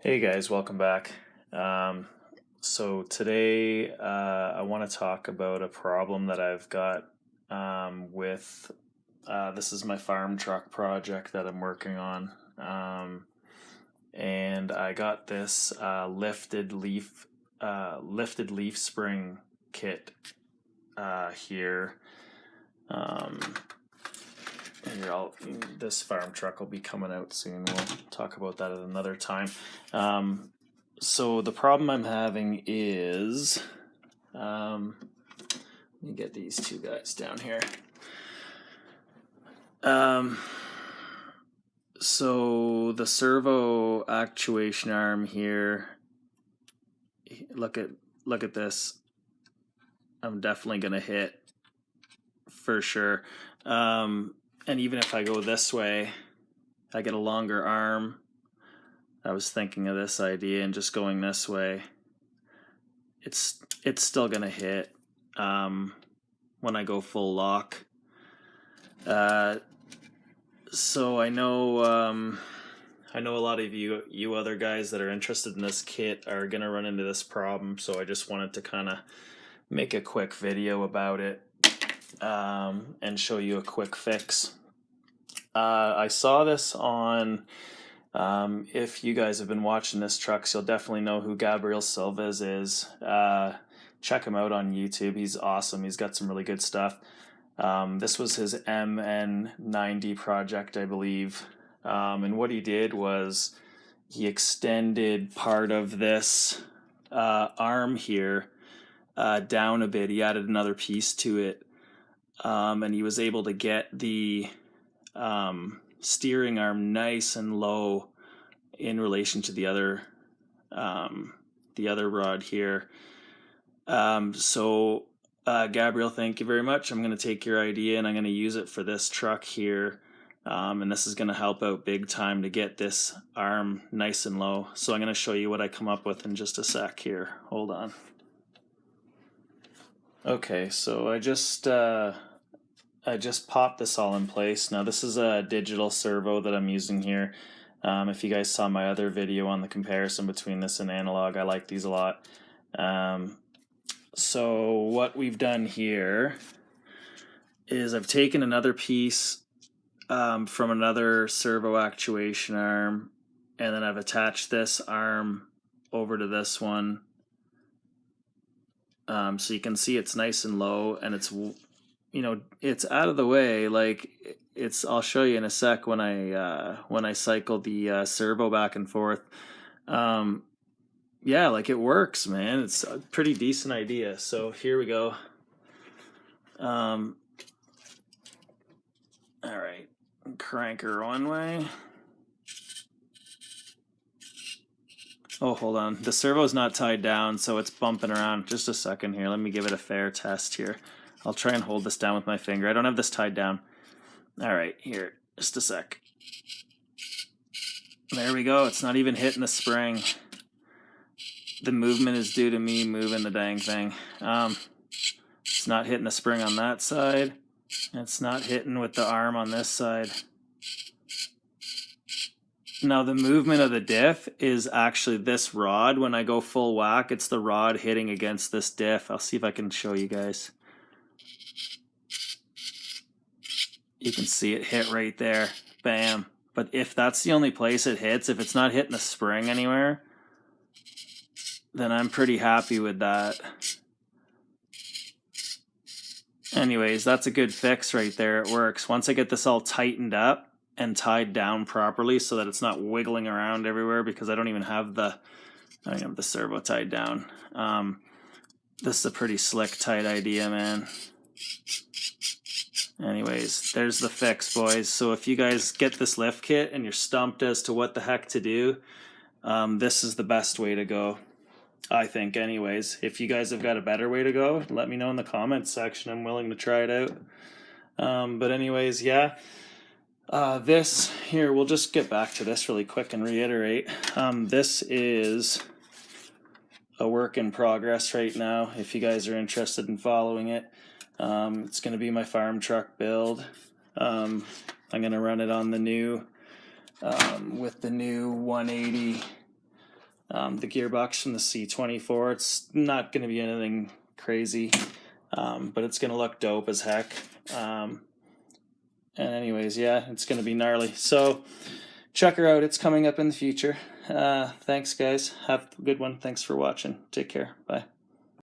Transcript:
Hey guys, welcome back. So today I want to talk about a problem that I've got with this is my farm truck project that I'm working on. And I got this lifted leaf spring kit here. This farm truck will be coming out soon. We'll talk about that at another time. So the problem I'm having is, let me get these two guys down here. So the servo actuation arm here, look at this. I'm definitely gonna hit for sure. And even if I go this way, I get a longer arm. I was thinking of this idea and just going this way. It's still gonna hit when I go full lock. So I know a lot of you other guys that are interested in this kit are gonna run into this problem. So I just wanted to kind of make a quick video about it and show you a quick fix. I saw this on. If you guys have been watching this trucks, you'll definitely know who Gabriel Silvas is. Check him out on YouTube. He's awesome. He's got some really good stuff. This was his MN90 project, I believe. And what he did was he extended part of this arm here down a bit. He added another piece to it. And he was able to get the steering arm nice and low in relation to the other rod here. So Gabriel, thank you very much. I'm going to take your idea and I'm going to use it for this truck here. And this is going to help out big time to get this arm nice and low. So I'm going to show you what I come up with in just a sec here. Hold on. Okay, so I just popped this all in place. Now this is a digital servo that I'm using here. If you guys saw my other video on the comparison between this and analog, I like these a lot. So what we've done here is I've taken another piece from another servo actuation arm, and then I've attached this arm over to this one. So you can see it's nice and low, and it's it's out of the way. Like I'll show you in a sec when I cycle the servo back and forth. Yeah, like it works, man. It's a pretty decent idea. So here we go. All right, crank her one way. Oh, hold on. The servo's not tied down, so it's bumping around. Just a second here. Let me give it a fair test here. I'll try and hold this down with my finger. I don't have this tied down. All right, here, just a sec. There we go. It's not even hitting the spring. The movement is due to me moving the dang thing. It's not hitting the spring on that side. It's not hitting with the arm on this side. Now the movement of the diff is actually this rod. When I go full whack, it's the rod hitting against this diff. I'll see if I can show you guys. You can see it hit right there. Bam. But if that's the only place it hits, if it's not hitting the spring anywhere, then I'm pretty happy with that. Anyways, that's a good fix right there. It works. Once I get this all tightened up and tied down properly so that it's not wiggling around everywhere, because I don't even have the servo tied down. This is a pretty slick, tight idea, man. Anyways, there's the fix, boys. So if you guys get this lift kit and you're stumped as to what the heck to do, this is the best way to go, I think. Anyways, if you guys have got a better way to go, let me know in the comments section. I'm willing to try it out. But anyways, yeah. This here, we'll just get back to this really quick and reiterate. This is a work in progress right now. If you guys are interested in following it, it's going to be my farm truck build. I'm going to run it on the new with the new 180 the gearbox from the C24. It's not going to be anything crazy, but it's going to look dope as heck. And anyways, yeah, it's going to be gnarly. So check her out. It's coming up in the future. Thanks, guys. Have a good one. Thanks for watching. Take care. Bye.